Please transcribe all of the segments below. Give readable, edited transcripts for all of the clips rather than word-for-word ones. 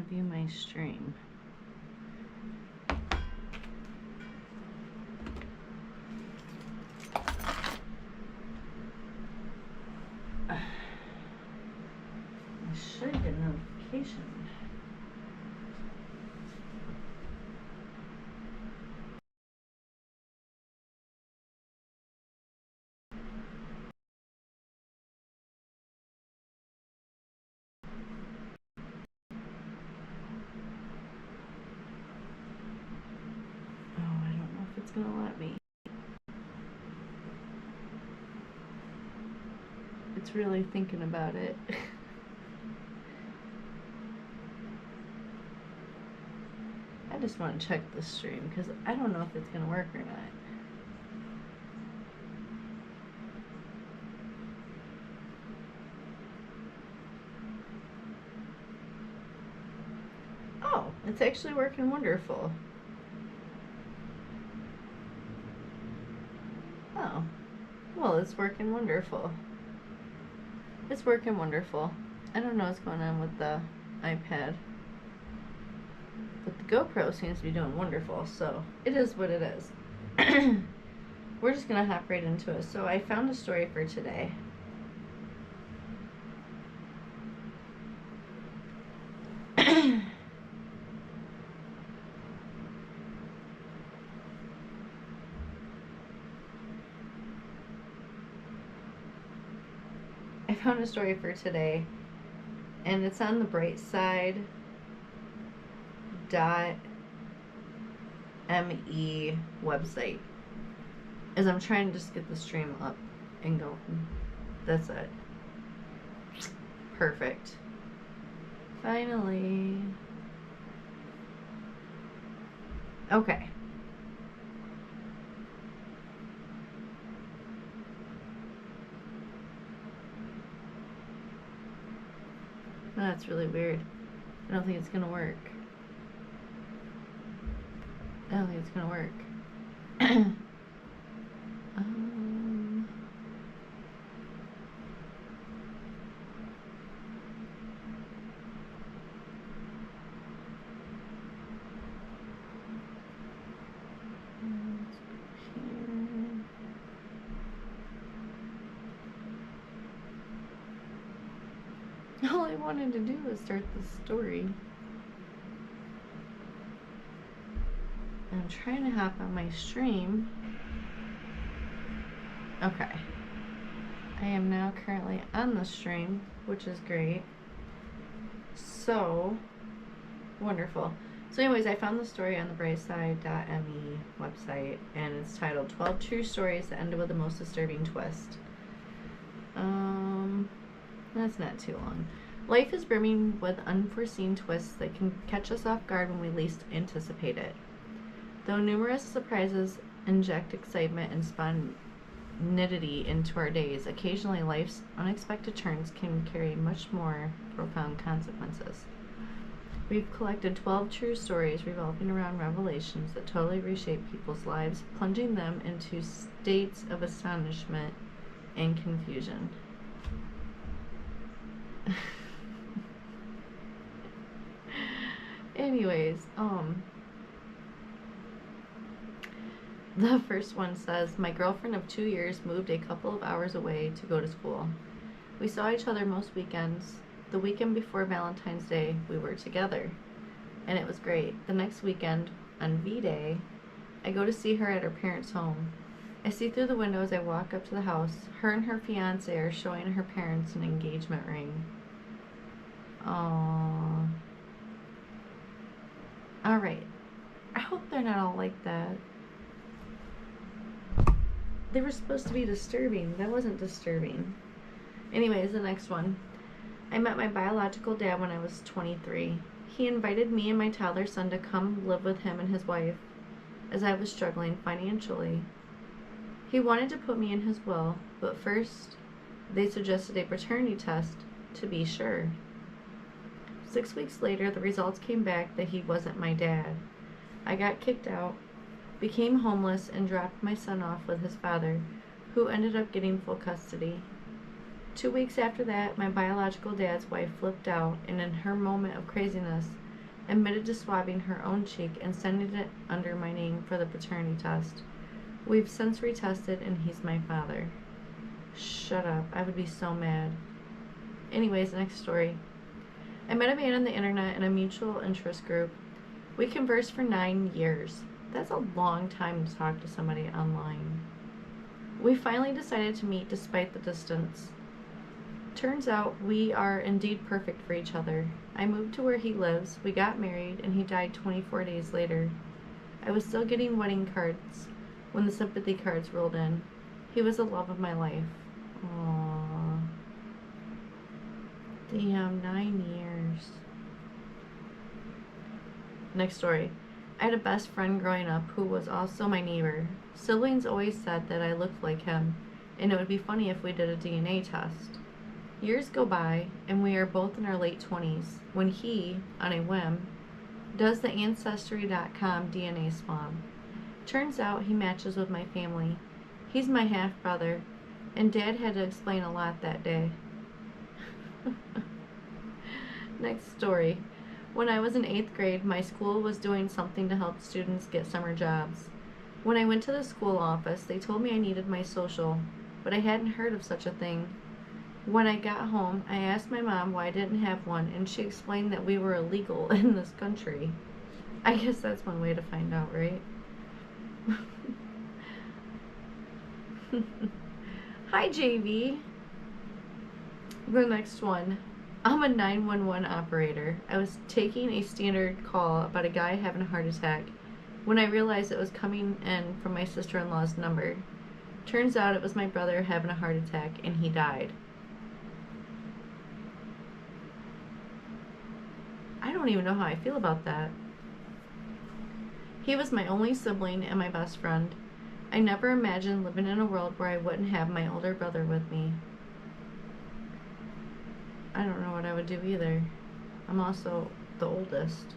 view my stream. I should get a notification. It's gonna let me. It's really thinking about it. I just want to check the stream because I don't know if it's gonna work or not. Oh, it's actually working wonderful. Oh, well, it's working wonderful. It's working wonderful. I don't know what's going on with the iPad, but the GoPro seems to be doing wonderful, so it is what it is. We're just gonna hop right into it. So I found a story for today. I found a story for today, and it's on the brightside.me website. As I'm trying to just get the stream up and go. That's it. Perfect. Finally. Okay. That's really weird. I don't think it's gonna work. I don't think it's gonna work. All I wanted to do was start the story. I'm trying to hop on my stream. Okay. I am now currently on the stream, which is great. So, wonderful. So anyways, I found the story on the brightside.me website, and it's titled 12 True Stories That Ended with the Most Disturbing Twist. That's not too long. Life is brimming with unforeseen twists that can catch us off guard when we least anticipate it. Though numerous surprises inject excitement and spontaneity into our days, occasionally life's unexpected turns can carry much more profound consequences. We've collected 12 true stories revolving around revelations that totally reshape people's lives, plunging them into states of astonishment and confusion. Anyways, the first one says, my girlfriend of 2 years moved a couple of hours away to go to school. We saw each other most weekends. The weekend before Valentine's Day, we were together, and it was great. The next weekend, on V-Day, I go to see her at her parents' home. I see through the window as I walk up to the house. Her and her fiance are showing her parents an engagement ring. Aww. Alright. I hope they're not all like that. They were supposed to be disturbing. That wasn't disturbing. Anyways, the next one. I met my biological dad when I was 23. He invited me and my toddler son to come live with him and his wife, as I was struggling financially. He wanted to put me in his will, but first they suggested a paternity test to be sure. 6 weeks later, the results came back that he wasn't my dad. I got kicked out, became homeless, and dropped my son off with his father, who ended up getting full custody. 2 weeks after that, my biological dad's wife flipped out, and in her moment of craziness, admitted to swabbing her own cheek and sending it under my name for the paternity test. We've since retested, and he's my father. Shut up. I would be so mad. Anyways, next story. I met a man on the internet in a mutual interest group. We conversed for 9 years. That's a long time to talk to somebody online. We finally decided to meet despite the distance. Turns out we are indeed perfect for each other. I moved to where he lives, we got married, and he died 24 days later. I was still getting wedding cards when the sympathy cards rolled in. He was the love of my life. Aww. Damn, 9 years. Next story. I had a best friend growing up who was also my neighbor. Siblings always said that I looked like him, and it would be funny if we did a DNA test. Years go by, and we are both in our late 20s, when he, on a whim, does the Ancestry.com DNA swab. Turns out he matches with my family. He's my half-brother, and Dad had to explain a lot that day. Next story. When I was in 8th grade, my school was doing something to help students get summer jobs. When I went to the school office, they told me I needed my social, but I hadn't heard of such a thing. When I got home, I asked my mom why I didn't have one, and she explained that we were illegal in this country. I guess that's one way to find out, right? Hi, JV. The next one. I'm a 911 operator. I was taking a standard call about a guy having a heart attack when I realized it was coming in from my sister-in-law's number. Turns out it was my brother having a heart attack, and he died. I don't even know how I feel about that. He was my only sibling and my best friend. I never imagined living in a world where I wouldn't have my older brother with me. I don't know what I would do either. I'm also the oldest.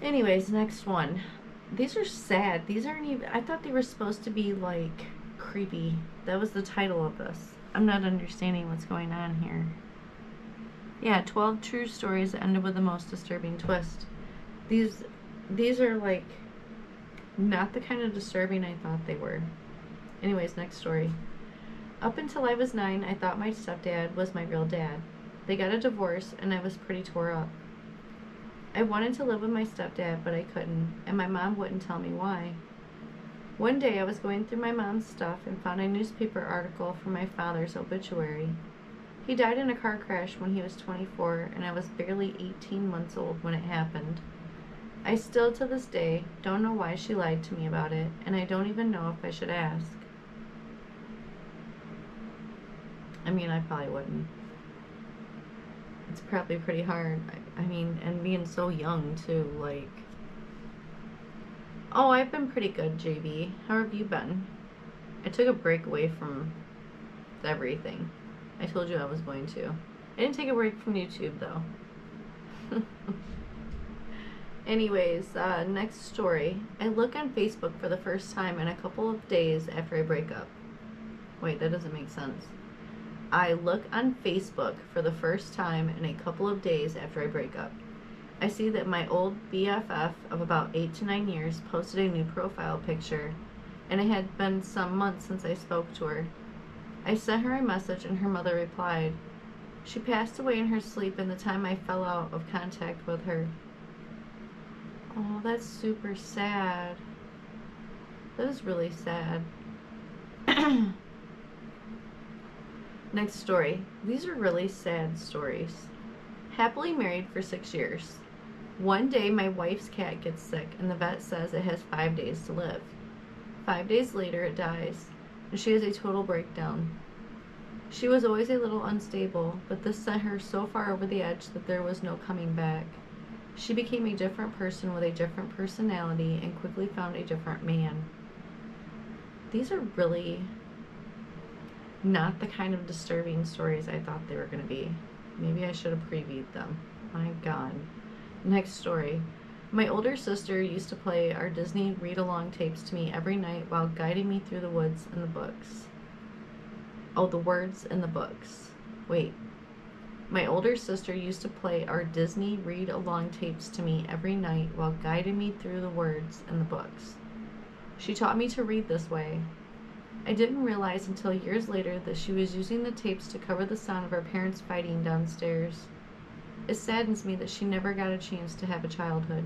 Anyways, next one. These are sad. These aren't even... I thought they were supposed to be, like, creepy. That was the title of this. I'm not understanding what's going on here. Yeah, 12 true stories that ended with the most disturbing twist. These are, like, not the kind of disturbing I thought they were. Anyways, next story. Up until I was 9, I thought my stepdad was my real dad. They got a divorce, and I was pretty tore up. I wanted to live with my stepdad, but I couldn't, and my mom wouldn't tell me why. One day, I was going through my mom's stuff and found a newspaper article from my father's obituary. He died in a car crash when he was 24, and I was barely 18 months old when it happened. I still, to this day, don't know why she lied to me about it, and I don't even know if I should ask. I mean, I probably wouldn't. It's probably pretty hard. I mean, and being so young, too, like... Oh, I've been pretty good, JB. How have you been? I took a break away from everything. I told you I was going to. I didn't take a break from YouTube, though. Anyways, next story. I look on Facebook for the first time in a couple of days after I break up. Wait, that doesn't make sense. I look on Facebook for the first time in a couple of days after I break up. I see that my old BFF of about 8 to 9 years posted a new profile picture, and it had been some months since I spoke to her. I sent her a message, and her mother replied. She passed away in her sleep in the time I fell out of contact with her. Oh, that's super sad. That is really sad. Next story. These are really sad stories. Happily married for 6 years. One day my wife's cat gets sick and the vet says it has 5 days to live. 5 days later it dies and she has a total breakdown. She was always a little unstable, but this sent her so far over the edge that there was no coming back. She became a different person with a different personality and quickly found a different man. These are really not the kind of disturbing stories I thought they were going to be. Maybe I should have previewed them. My God. Next story. My older sister used to play our Disney read-along tapes to me every night while guiding me through the woods and the books. Oh, the words in the books. Wait. My older sister used to play our Disney read-along tapes to me every night while guiding me through the words in the books. She taught me to read this way. I didn't realize until years later that she was using the tapes to cover the sound of our parents fighting downstairs. It saddens me that she never got a chance to have a childhood.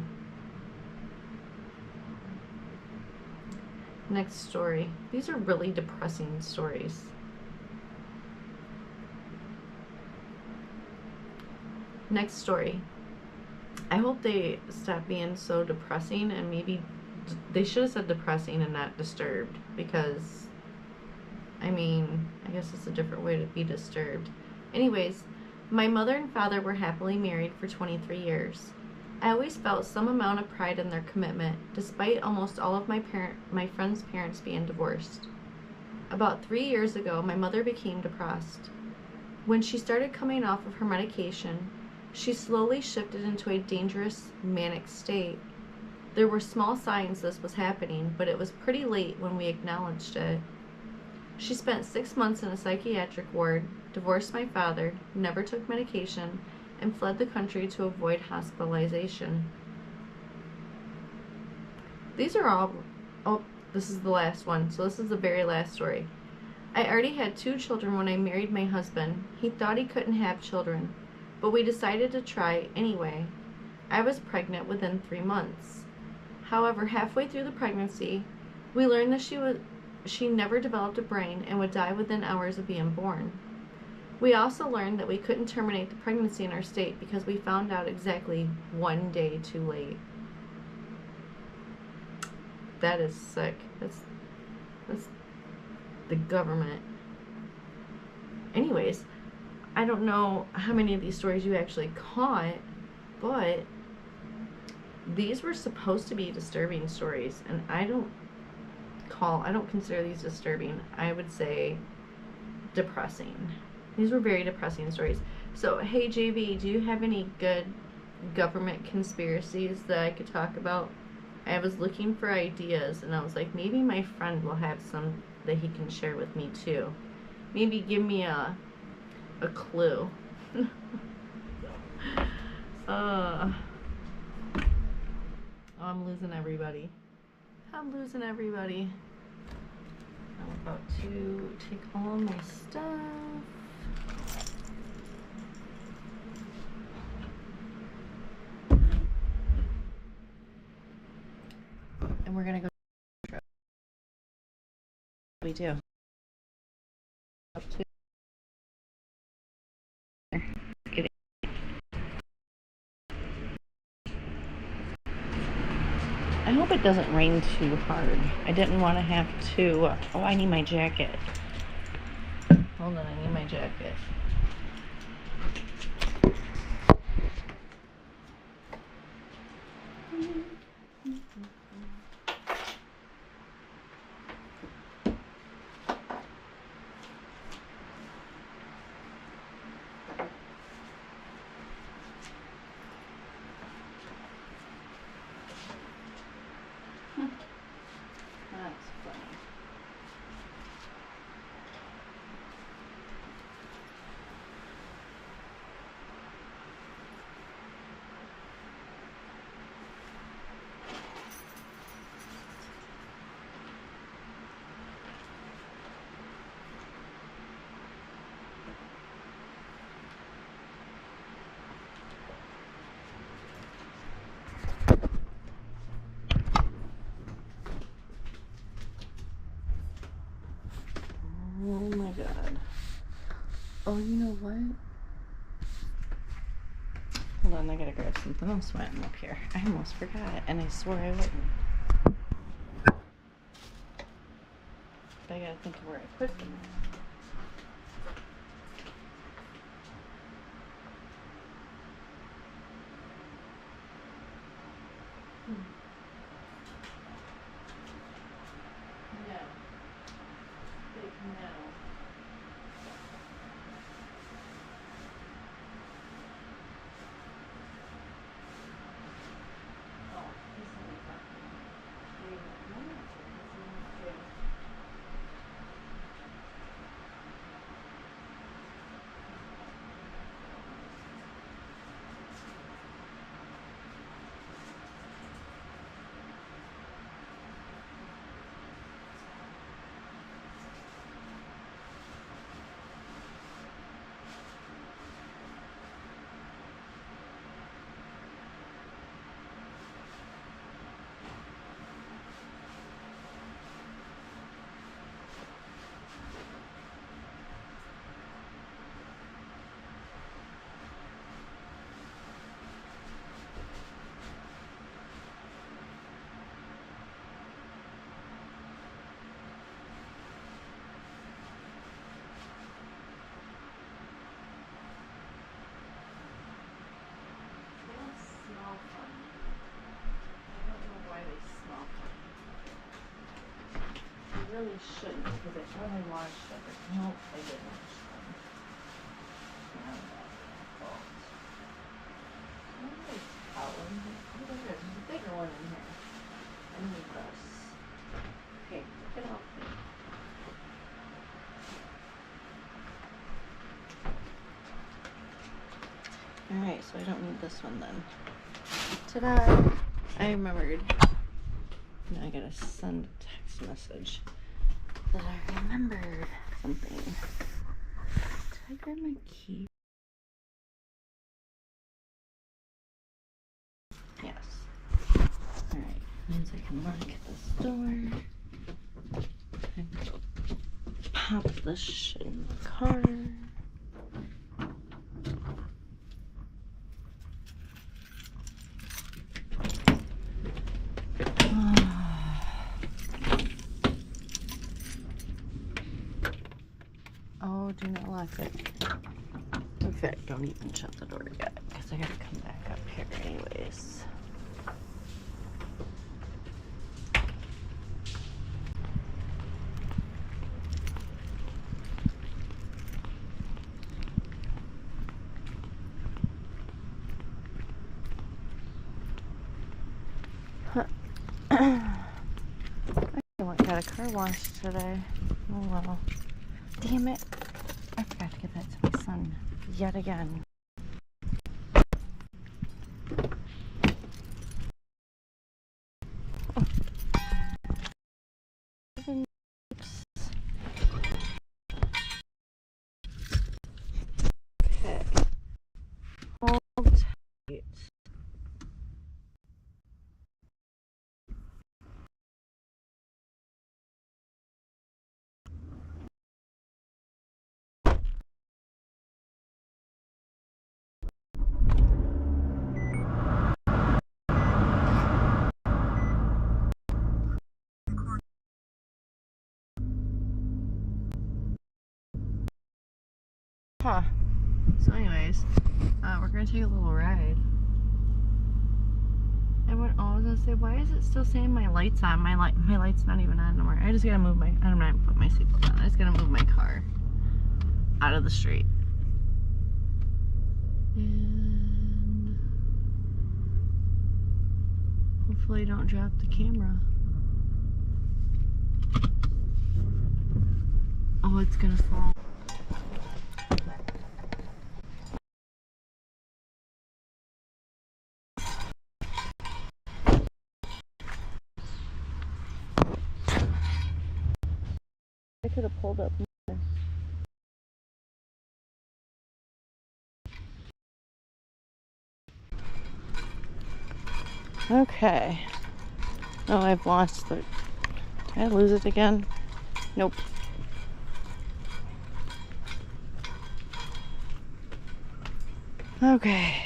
Next story. These are really depressing stories. Next story. I hope they stop being so depressing, and maybe they should have said depressing and not disturbed, because, I mean, I guess it's a different way to be disturbed. Anyways, my mother and father were happily married for 23 years. I always felt some amount of pride in their commitment, despite almost all of my friends' parents being divorced. About 3 years ago, my mother became depressed. When she started coming off of her medication, she slowly shifted into a dangerous, manic state. There were small signs this was happening, but it was pretty late when we acknowledged it. She spent 6 months in a psychiatric ward, divorced my father, never took medication, and fled the country to avoid hospitalization. These are all... Oh, this is the last one, so this is the very last story. I already had 2 children when I married my husband. He thought he couldn't have children, but we decided to try anyway. I was pregnant within 3 months. However, halfway through the pregnancy, we learned that she never developed a brain and would die within hours of being born. We also learned that we couldn't terminate the pregnancy in our state because we found out exactly 1 day too late. That is sick. That's the government. Anyways, I don't know how many of these stories you actually caught, but these were supposed to be disturbing stories, and I don't consider these disturbing. I would say depressing. These were very depressing stories. So, hey JV, do you have any good government conspiracies that I could talk about? I was looking for ideas, and I was like, maybe my friend will have some that he can share with me too. Maybe give me a clue. Oh, I'm losing everybody. I'm about to take all my stuff. And we're gonna go. We do. Up to. I hope it doesn't rain too hard. I didn't want to have to. Oh, I need my jacket. Hold on, I need my jacket. That's funny. Oh my god. Oh, you know what? Hold on, I gotta grab something else when I'm up here. I almost forgot, and I swore I wouldn't. But I gotta think of where I put them. No. Big no. Oh, this one is up. really shouldn't because I thought I washed everything. Nope, I didn't wash them. Not my fault. What is this towel in here? Oh, there's a bigger one in here. I need this. Okay, get off me. Alright, so I don't need this one then. Ta-da! I remembered. Now I gotta send a text message that I remembered something. Did I grab my key? Yes. Alright, means I can lock this door. And pop this shit in the car. Oh, do not lock it. In fact, don't even shut the door yet, because I gotta come back up here anyways. I got a car wash today. Oh well. Damn it. I forgot to give that to my son yet again. Okay. Hold tight. Huh. So anyways, we're gonna take a little ride. And what I was gonna say, why is it still saying my light's on? My light's not even on anymore. I just gotta move I'm not put my seatbelt on. I just gotta move my car out of the street. And hopefully don't drop the camera. Oh, it's gonna fall. I could have pulled up more. Okay. Oh, I've lost the... Did I lose it again? Nope. Okay.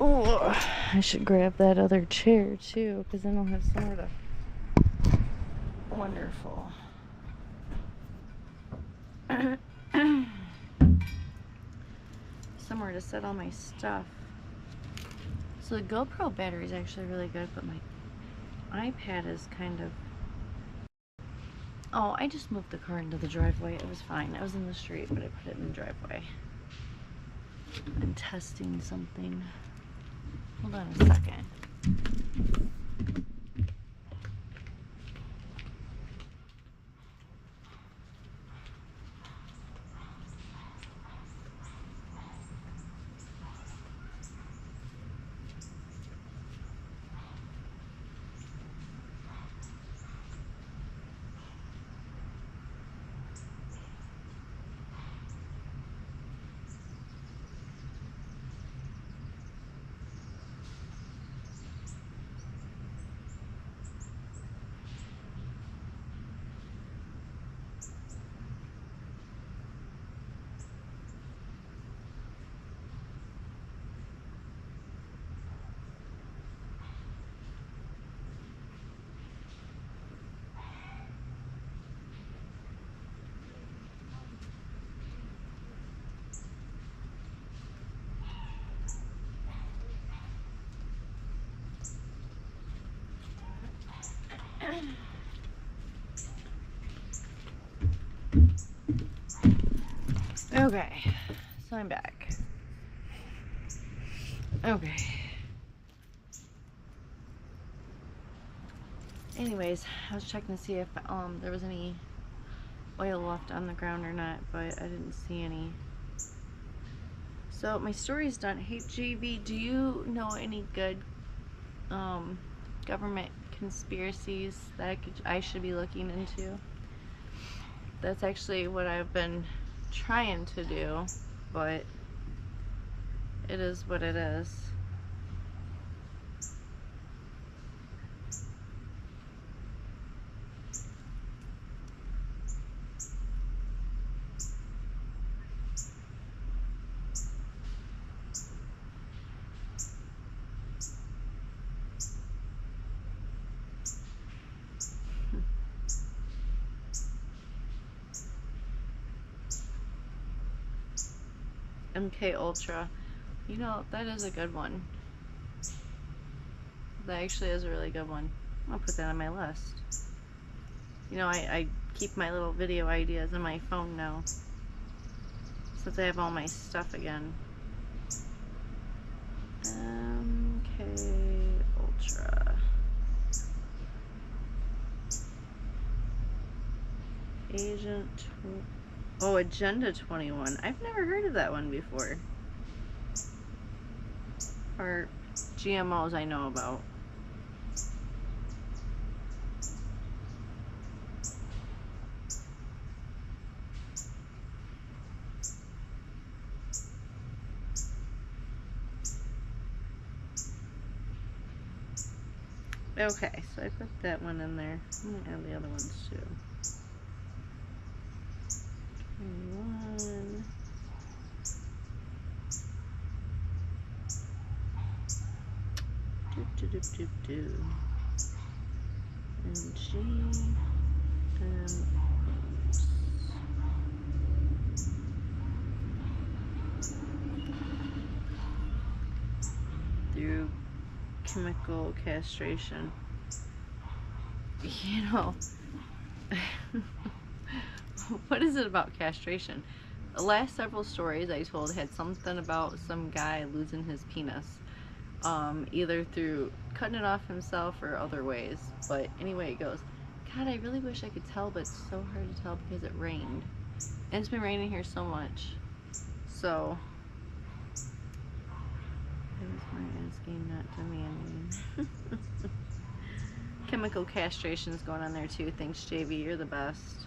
Oh, I should grab that other chair too, because then I'll have somewhere to... Wonderful. Somewhere to set all my stuff. So the GoPro battery is actually really good, but my iPad is kind of... Oh, I just moved the car into the driveway. It was fine. I was in the street, but I put it in the driveway. I'm testing something. Hold on a second. Okay, so I'm back. Okay. Anyways, I was checking to see if there was any oil left on the ground or not, but I didn't see any. So my story's done. Hey JV, do you know any good government conspiracies that I should be looking into? That's actually what I've been trying to do, but it is what it is. MK Ultra. You know, that is a good one. That actually is a really good one. I'll put that on my list. You know, I keep my little video ideas in my phone now, since I have all my stuff again. MK Ultra. Agenda 21. I've never heard of that one before. Or GMOs I know about. Okay, so I put that one in there. I'm gonna add the other ones too. 21. And G. Through chemical castration. You know, what is it about castration? The last several stories I told had something about some guy losing his penis, either through cutting it off himself or other ways. But anyway, it goes. God, I really wish I could tell, but it's so hard to tell because it rained. And it's been raining here so much. So, it was my asking, not demanding. Chemical castration is going on there too. Thanks, JV. You're the best.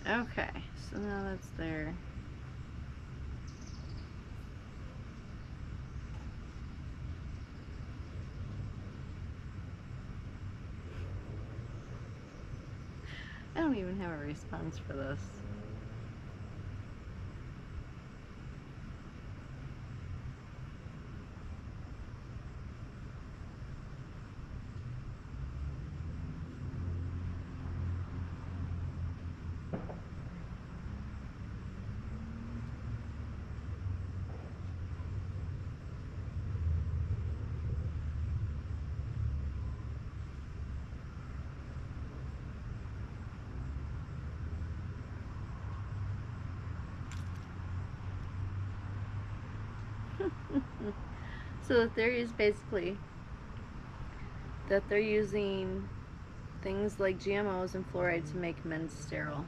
Okay, so now that's there. I don't even have a response for this. So the theory is basically that they're using things like GMOs and fluoride to make men sterile.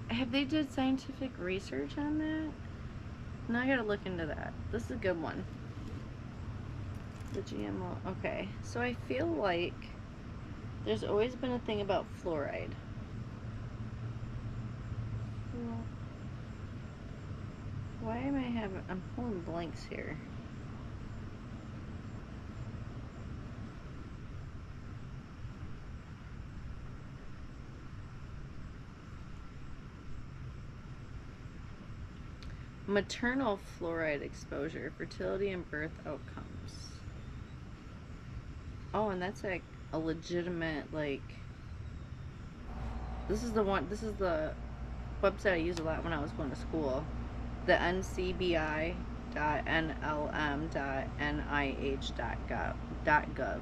Have they did scientific research on that? Now I gotta look into that. This is a good one. The GMO. Okay, so I feel like there's always been a thing about fluoride. Why am I having... I'm pulling blanks here. Maternal fluoride exposure, fertility and birth outcomes. Oh, and that's like a legitimate, like, this is the website I used a lot when I was going to school. The ncbi.nlm.nih.gov.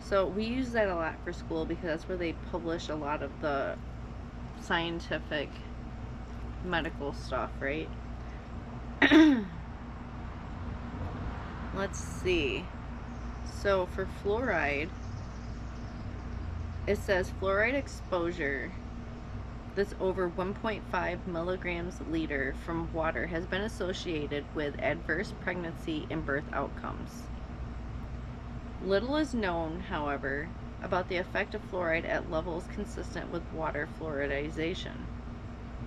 So we use that a lot for school because that's where they publish a lot of the scientific medical stuff, right? Let's see. So for fluoride, it says fluoride exposure that's over 1.5 milligrams a liter from water has been associated with adverse pregnancy and birth outcomes. Little is known, however, about the effect of fluoride at levels consistent with water fluoridation.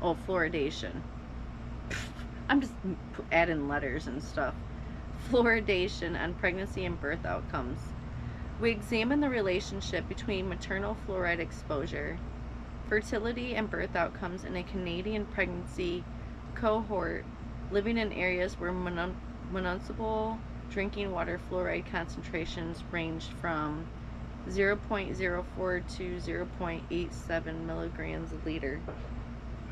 Oh, fluoridation. I'm just adding letters and stuff. Fluoridation on pregnancy and birth outcomes. We examine the relationship between maternal fluoride exposure, fertility and birth outcomes in a Canadian pregnancy cohort living in areas where municipal drinking water fluoride concentrations ranged from 0.04 to 0.87 milligrams a liter.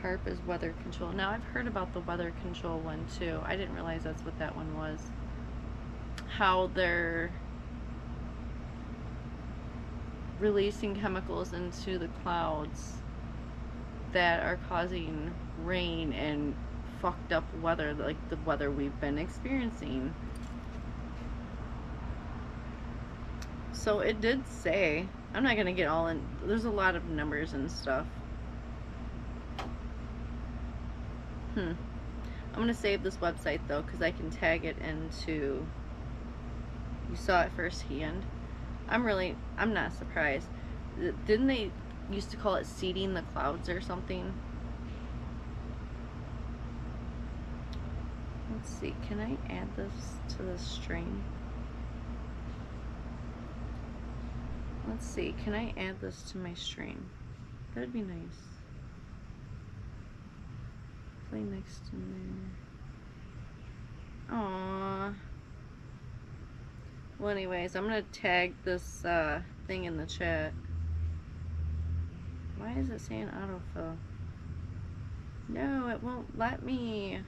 HARP is weather control. Now I've heard about the weather control one too. I didn't realize that's what that one was. How they're releasing chemicals into the clouds that are causing rain and fucked up weather, like the weather we've been experiencing. So it did say, I'm not gonna get all in, there's a lot of numbers and stuff. I'm gonna save this website though, because I can tag it into, you saw it firsthand. I'm not surprised. Didn't they used to call it seeding the clouds or something? Let's see, can I add this to the stream? Let's see, can I add this to my stream? That'd be nice. Play next in there. Aww. Well, anyways, I'm gonna tag this thing in the chat. Why is it saying autofill? No, it won't let me.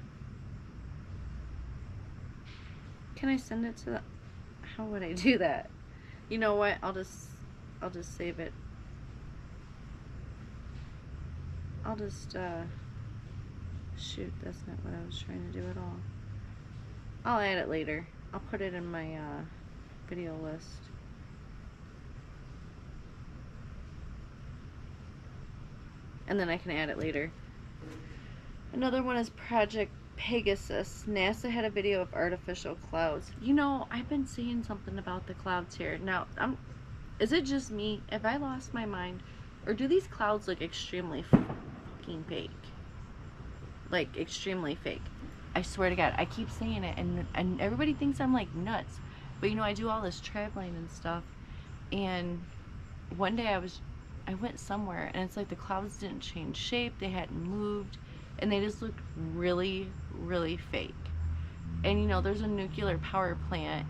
Can I send it to the... How would I do that? You know what? I'll just save it. I'll just shoot, that's not what I was trying to do at all. I'll add it later. I'll put it in my video list. And then I can add it later. Another one is Project Pegasus. NASA had a video of artificial clouds. You know, I've been seeing something about the clouds here. Now, is it just me? Have I lost my mind? Or do these clouds look extremely fucking fake? Like, extremely fake. I swear to God, I keep saying it, and everybody thinks I'm like nuts. But you know, I do all this traveling and stuff, and one day I went somewhere, and it's like the clouds didn't change shape, they hadn't moved, and they just looked really, really fake. And you know, there's a nuclear power plant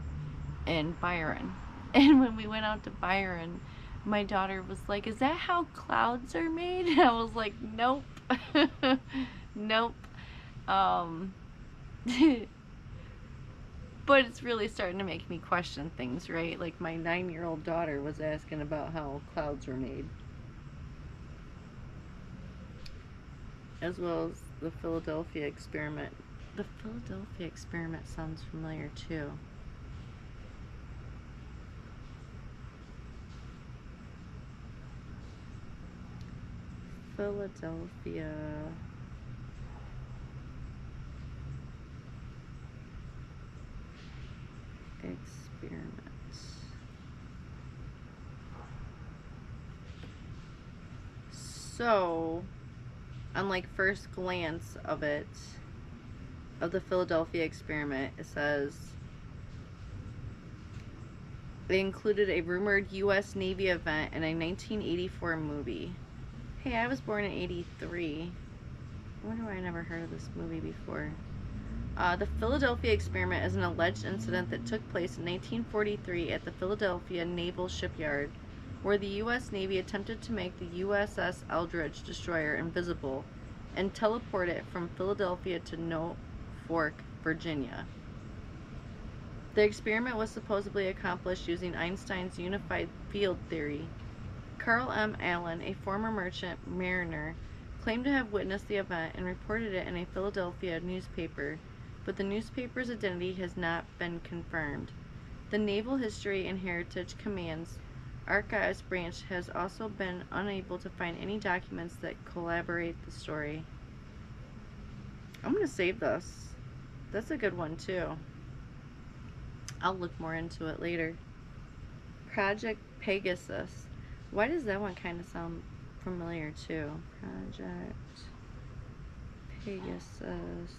in Byron, and when we went out to Byron, my daughter was like, "Is that how clouds are made?" And I was like, "Nope." Nope. But it's really starting to make me question things, right? Like my 9-year-old daughter was asking about how clouds were made. As well as the Philadelphia experiment. The Philadelphia experiment sounds familiar too. Philadelphia experiments. So, on like first glance of it, of the Philadelphia experiment, it says they included a rumored U.S. Navy event in a 1984 movie. Hey, I was born in '83. I wonder why I never heard of this movie before. The Philadelphia experiment is an alleged incident that took place in 1943 at the Philadelphia Naval Shipyard, where the U.S. Navy attempted to make the USS Eldridge destroyer invisible and teleport it from Philadelphia to Norfolk, Virginia. The experiment was supposedly accomplished using Einstein's unified field theory. Carl M. Allen, a former merchant mariner, claimed to have witnessed the event and reported it in a Philadelphia newspaper, but the newspaper's identity has not been confirmed. The Naval History and Heritage Command's Archives branch has also been unable to find any documents that corroborate the story. I'm going to save this. That's a good one too. I'll look more into it later. Project Pegasus. Why does that one kind of sound familiar too? Project Pegasus.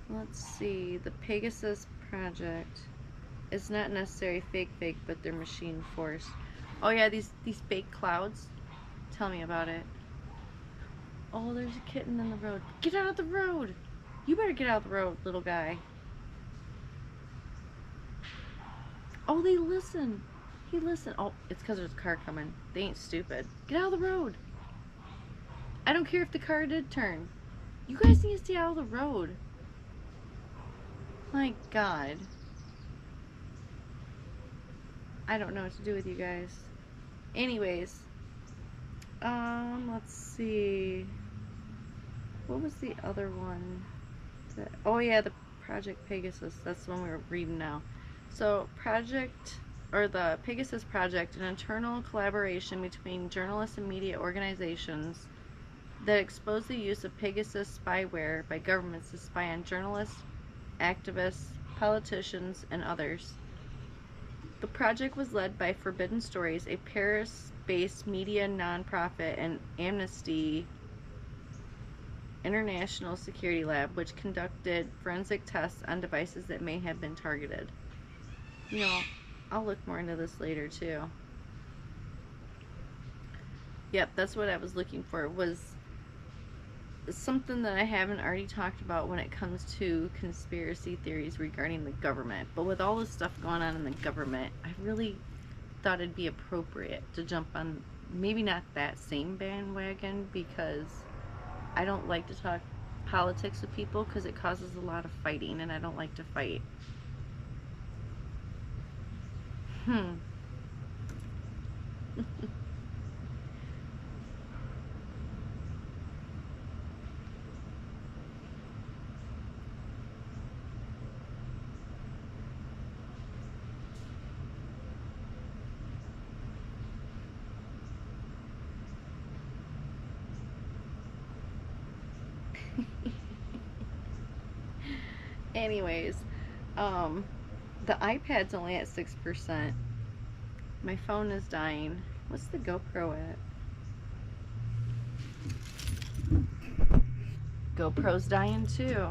Let's see. The Pegasus Project. It's not necessarily fake, but they're machine forced. Oh yeah, these fake clouds. Tell me about it. Oh, there's a kitten in the road. Get out of the road! You better get out of the road, little guy. Oh, they listen. He listened. Oh, it's because there's a car coming. They ain't stupid. Get out of the road. I don't care if the car did turn. You guys need to stay out of the road. My God. I don't know what to do with you guys. Anyways. Let's see. What was the other one? Oh yeah, the Project Pegasus. That's the one we were reading now. So, the Pegasus Project, an internal collaboration between journalists and media organizations that expose the use of Pegasus spyware by governments to spy on journalists, activists, politicians, and others. The project was led by Forbidden Stories, a Paris-based media nonprofit, and Amnesty International Security Lab, which conducted forensic tests on devices that may have been targeted. You know, I'll look more into this later too. Yep, that's what I was looking for, was something that I haven't already talked about when it comes to conspiracy theories regarding the government. But with all this stuff going on in the government, I really thought it'd be appropriate to jump on maybe not that same bandwagon, because I don't like to talk politics with people because it causes a lot of fighting, and I don't like to fight. Anyways, the iPad's only at 6%. My phone is dying. What's the GoPro at? GoPro's dying too.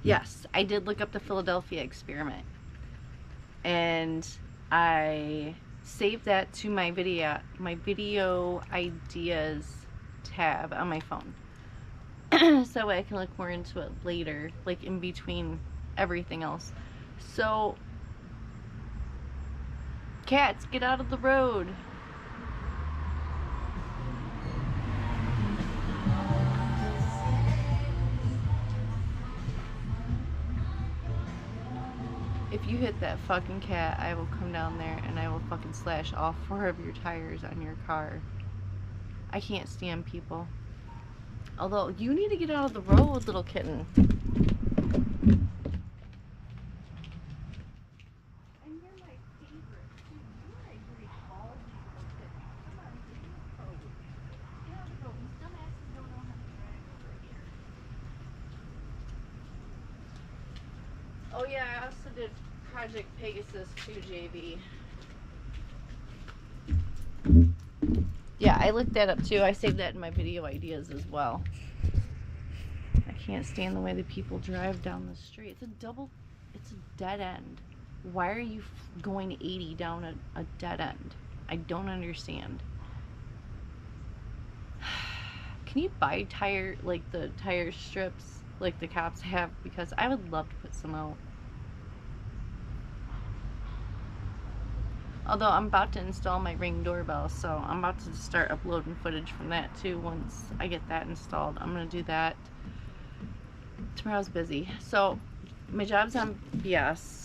Yes, I did look up the Philadelphia experiment, and I saved that to my video ideas tab on my phone, so I can look more into it later, like in between everything else. So, cats, get out of the road. If you hit that fucking cat, I will come down there and I will fucking slash all 4 of your tires on your car. I can't stand people. Although, you need to get out of the road, little kitten. And you're my favorite, too. You are Oh yeah, I also did Project Pegasus too, JV. Yeah, I looked that up too. I saved that in my video ideas as well. I can't stand the way the people drive down the street. It's a dead end. Why are you going 80 down a dead end? I don't understand. Can you buy the tire strips like the cops have? Because I would love to put some out. Although I'm about to install my Ring doorbell, so I'm about to start uploading footage from that too once I get that installed. I'm going to do that. Tomorrow's busy. So my job's on BS.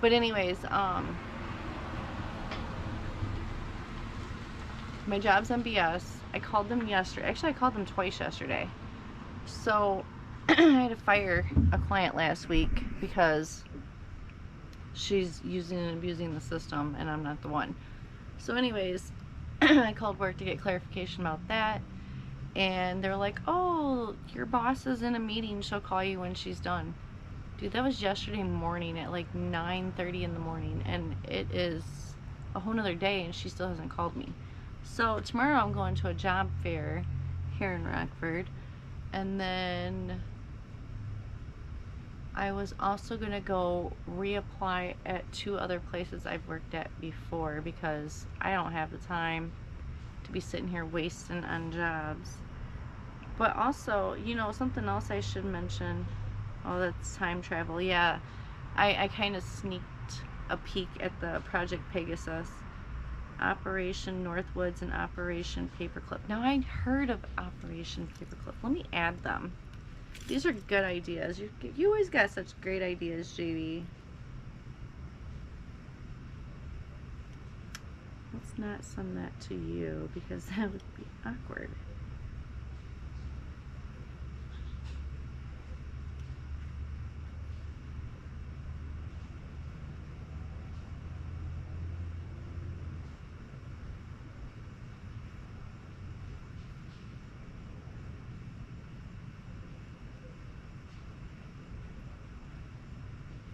But anyways, my job's on BS. I called them yesterday. Actually, I called them twice yesterday. So I had to fire a client last week because she's using and abusing the system, and I'm not the one. So anyways, I called work to get clarification about that, and they're like, oh, your boss is in a meeting, she'll call you when she's done. Dude, that was yesterday morning at like 9:30 in the morning, and it is a whole nother day and she still hasn't called me. So tomorrow I'm going to a job fair here in Rockford, and then I was also going to go reapply at 2 other places I've worked at before because I don't have the time to be sitting here wasting on jobs. But also, you know, something else I should mention. Oh, that's time travel. Yeah, I kind of sneaked a peek at the Project Pegasus, Operation Northwoods, and Operation Paperclip. Now, I'd heard of Operation Paperclip. Let me add them. These are good ideas. You always got such great ideas, JV. Let's not send that to you because that would be awkward.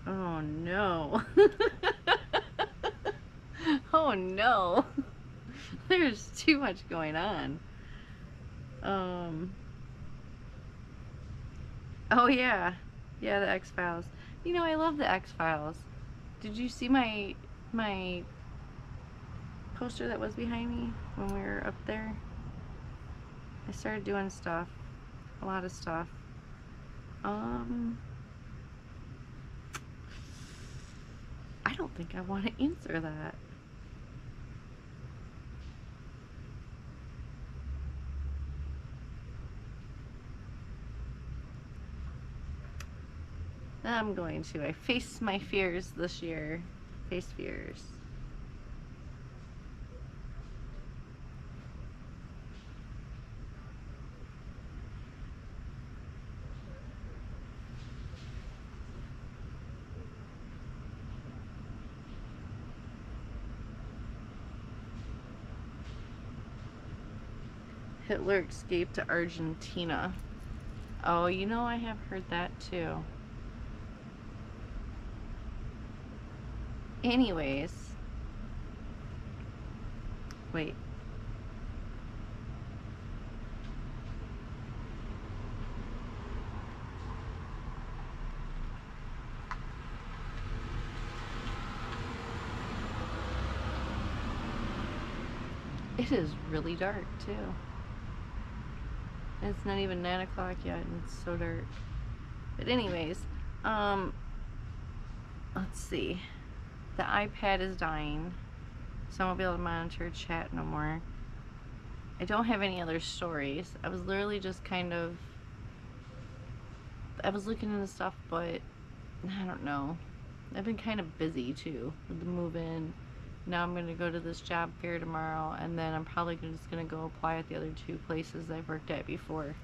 Oh no. Oh no. There's too much going on. Oh yeah. Yeah, the X-Files. You know, I love the X-Files. Did you see my poster that was behind me when we were up there? I started doing stuff. A lot of stuff. I don't think I want to answer that. I'm going to. I face my fears this year. Face fears. Hitler escaped to Argentina. Oh, you know, I have heard that too. Anyways. Wait. It is really dark too. It's not even 9 o'clock yet and it's so dark. But anyways, let's see. The iPad is dying, so I won't be able to monitor chat no more. I don't have any other stories. I was literally just kind of, I was looking into stuff, but I don't know. I've been kind of busy too with the move-in. Now I'm going to go to this job fair tomorrow, and then I'm probably just going to go apply at the other 2 places I've worked at before.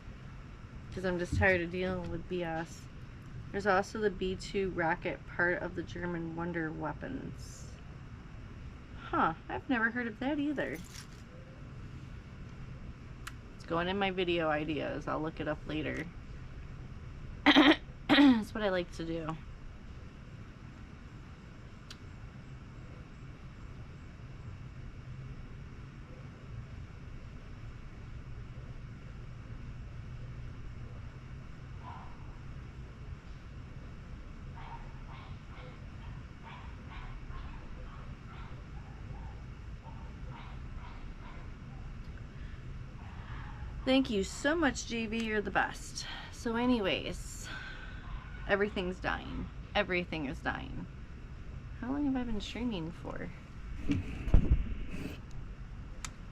because I'm just tired of dealing with BS. There's also the B-2 rocket, part of the German Wonder weapons. Huh, I've never heard of that either. It's going in my video ideas. I'll look it up later. That's what I like to do. Thank you so much, JV. You're the best. So anyways, everything's dying. Everything is dying. How long have I been streaming for?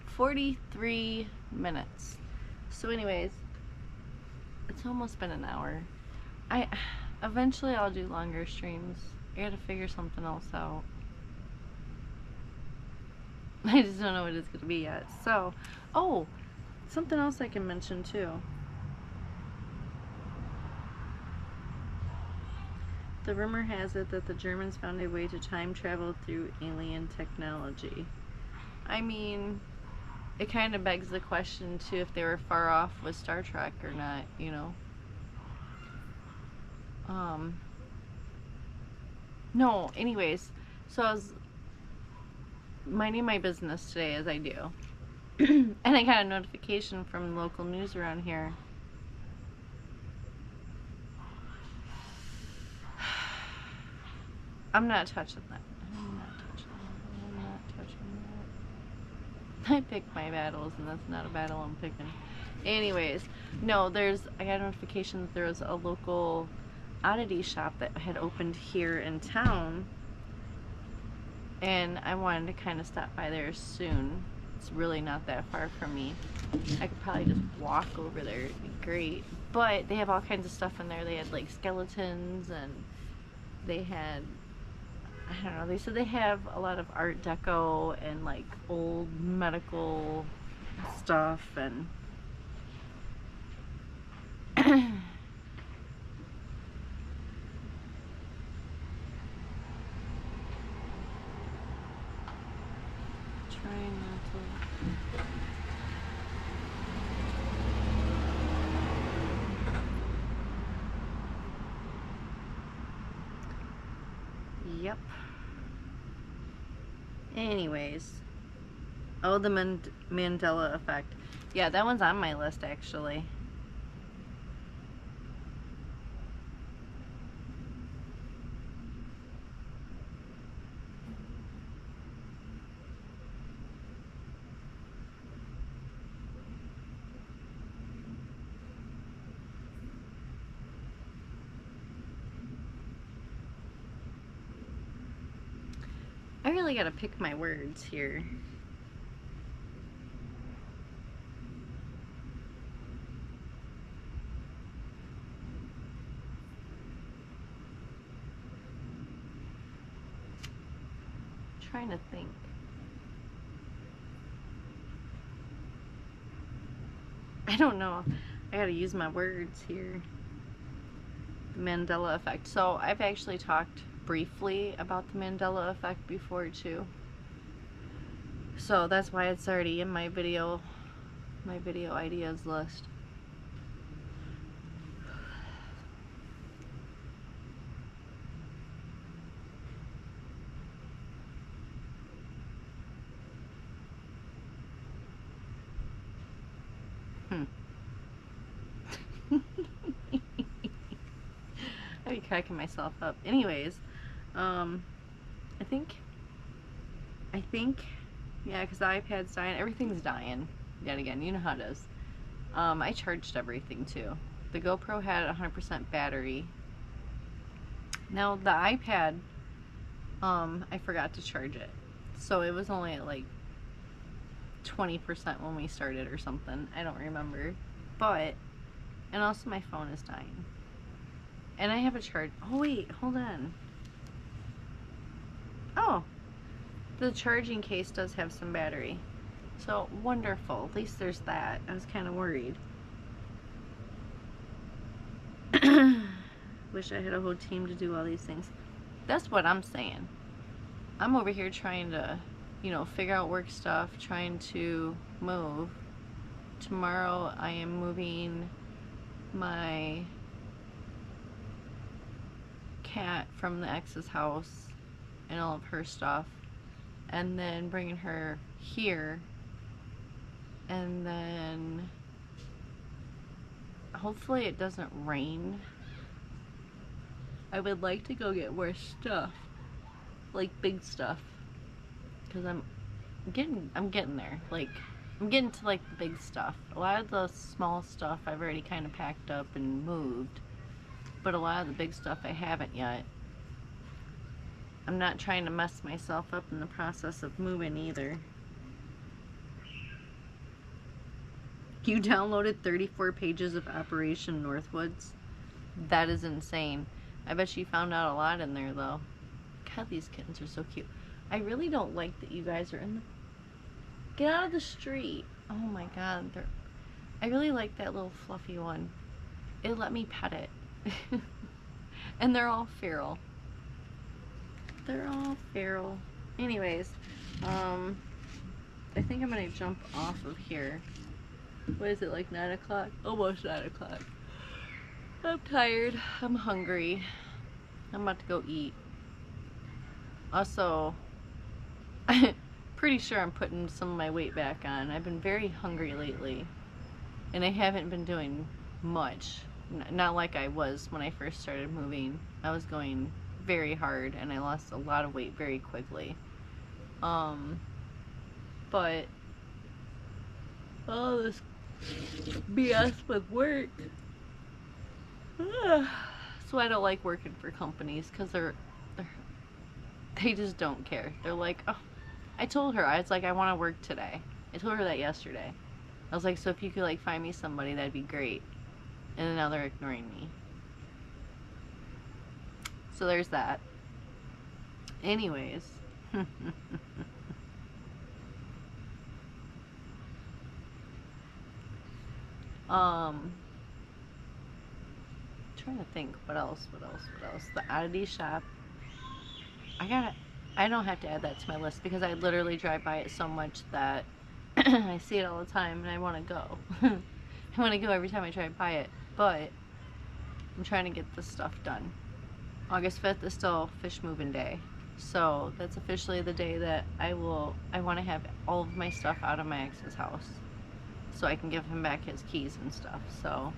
43 minutes. So anyways, it's almost been an hour. Eventually I'll do longer streams. I gotta figure something else out. I just don't know what it's gonna be yet. So, oh, something else I can mention too. The rumor has it that the Germans found a way to time travel through alien technology. I mean, it kind of begs the question too if they were far off with Star Trek or not, you know. No, anyways, so I was minding my business today, as I do. And I got a notification from local news around here. I'm not touching that. I'm not touching that. I'm not touching that. I pick my battles, and that's not a battle I'm picking. Anyways, no, I got a notification that there was a local oddity shop that had opened here in town, and I wanted to kind of stop by there soon. It's really not that far from me. I could probably just walk over there. It'd be great. But they have all kinds of stuff in there. They had like skeletons, and they had, I don't know, they said they have a lot of Art Deco and like old medical stuff, and trying not to. Yep. Anyways. Oh, the Mandela effect. Yeah, that one's on my list, actually. I really gotta pick my words here. Trying to think. I don't know. I gotta use my words here. The Mandela effect. So I've actually talked briefly about the Mandela effect before too. So that's why it's already in my video ideas list. I'd be cracking myself up. Anyways, I think, yeah, because the iPad's dying. Everything's dying. Yet again, you know how it is. I charged everything too. The GoPro had 100% battery. Now the iPad, I forgot to charge it. So it was only at like 20% when we started or something. I don't remember. But, and also my phone is dying. And I have a charge. Oh wait, hold on. Oh, the charging case does have some battery. So wonderful. At least there's that. I was kind of worried. Wish I had a whole team to do all these things. That's what I'm saying. I'm over here trying to, you know, figure out work stuff, trying to move. Tomorrow I am moving my cat from the ex's house and all of her stuff, and then bringing her here, and then hopefully it doesn't rain. I would like to go get more stuff, like big stuff, because I'm getting there. Like, I'm getting to like the big stuff. A lot of the small stuff I've already kind of packed up and moved, but a lot of the big stuff I haven't yet. I'm not trying to mess myself up in the process of moving either. You downloaded 34 pages of Operation Northwoods? That is insane. I bet you found out a lot in there, though. God, these kittens are so cute. I really don't like that you guys are in the... Get out of the street. Oh my God. I really like that little fluffy one. It let me pet it. And they're all feral. They're all feral. Anyways, I think I'm gonna jump off of here. What is it, like 9 o'clock? Almost 9 o'clock. I'm tired. I'm hungry. I'm about to go eat. Also, pretty sure I'm putting some of my weight back on. I've been very hungry lately, and I haven't been doing much. Not like I was when I first started moving. I was going very hard, and I lost a lot of weight very quickly. But all this BS with work. So I don't like working for companies, because they just don't care. They're like, oh, I told her, I was like, I want to work today. I told her that yesterday. I was like, so if you could like find me somebody, that'd be great. And then now they're ignoring me. So there's that. Anyways. Trying to think what else. The oddity shop. I don't have to add that to my list, because I literally drive by it so much that I see it all the time and I want to go. I want to go every time I drive by it, but I'm trying to get this stuff done. August 5th is still fish moving day, so that's officially the day that I want to have all of my stuff out of my ex's house, so I can give him back his keys and stuff. So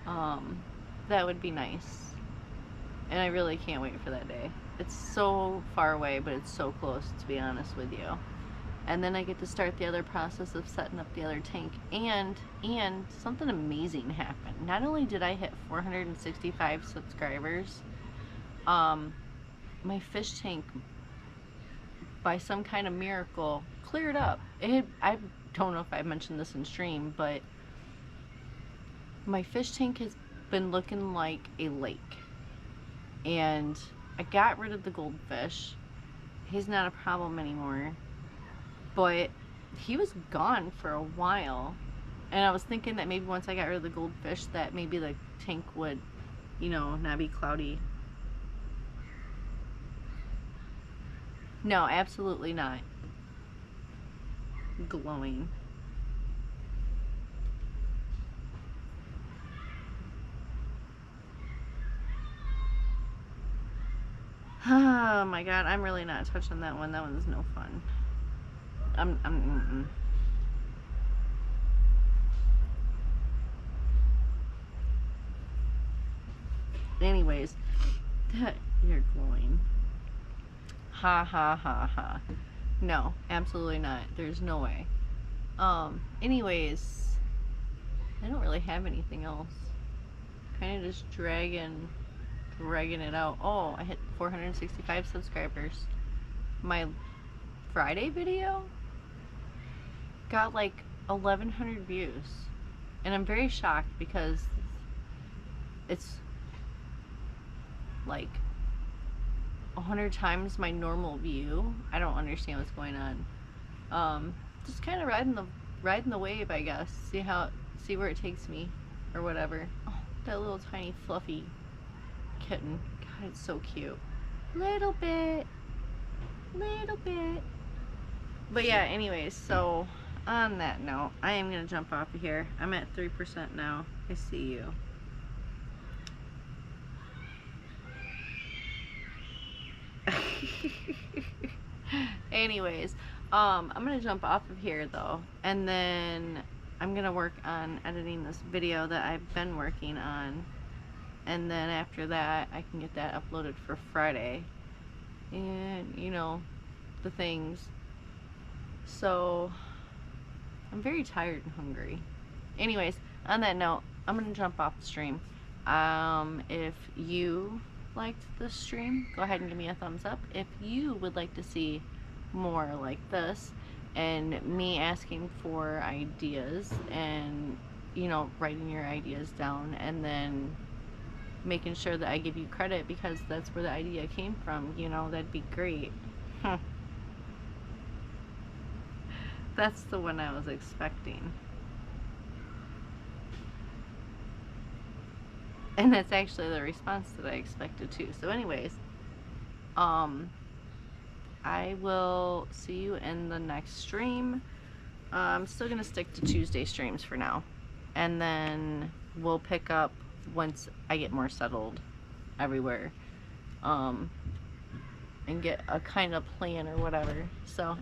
that would be nice, and I really can't wait for that day. It's so far away, but it's so close, to be honest with you. And then I get to start the other process of setting up the other tank, and something amazing happened. Not only did I hit 465 subscribers, my fish tank, by some kind of miracle, cleared up. I don't know if I mentioned this in stream, but my fish tank has been looking like a lake. And I got rid of the goldfish. He's not a problem anymore. But he was gone for a while. And I was thinking that maybe once I got rid of the goldfish, that maybe the tank would, you know, not be cloudy. No, absolutely not. Glowing. Oh my God, I'm really not touching that one. That one's no fun. Anyways, you're glowing. Ha ha ha ha. No, absolutely not. There's no way. Anyways, I don't really have anything else. Kind of just dragging it out. Oh, I hit 465 subscribers. My Friday video got like 1,100 views, and I'm very shocked because it's like 100 times my normal view. I don't understand what's going on. Just kind of riding the wave, I guess. See where it takes me, or whatever. Oh, that little tiny fluffy kitten. God, it's so cute. Little bit. But yeah, anyways, so on that note, I am going to jump off of here. I'm at 3% now. I see you. Anyways, I'm going to jump off of here though, and then I'm going to work on editing this video that I've been working on, and then after that I can get that uploaded for Friday, and you know, the things. So I'm very tired and hungry. Anyways, on that note, I'm gonna jump off the stream. If you liked the stream, go ahead and give me a thumbs up. If you would like to see more like this and me asking for ideas and, you know, writing your ideas down and then making sure that I give you credit because that's where the idea came from, you know, that'd be great. That's the one I was expecting. And that's actually the response that I expected too. So anyways, I will see you in the next stream. I'm still gonna stick to Tuesday streams for now. And then we'll pick up once I get more settled everywhere. And get a kind of plan or whatever. So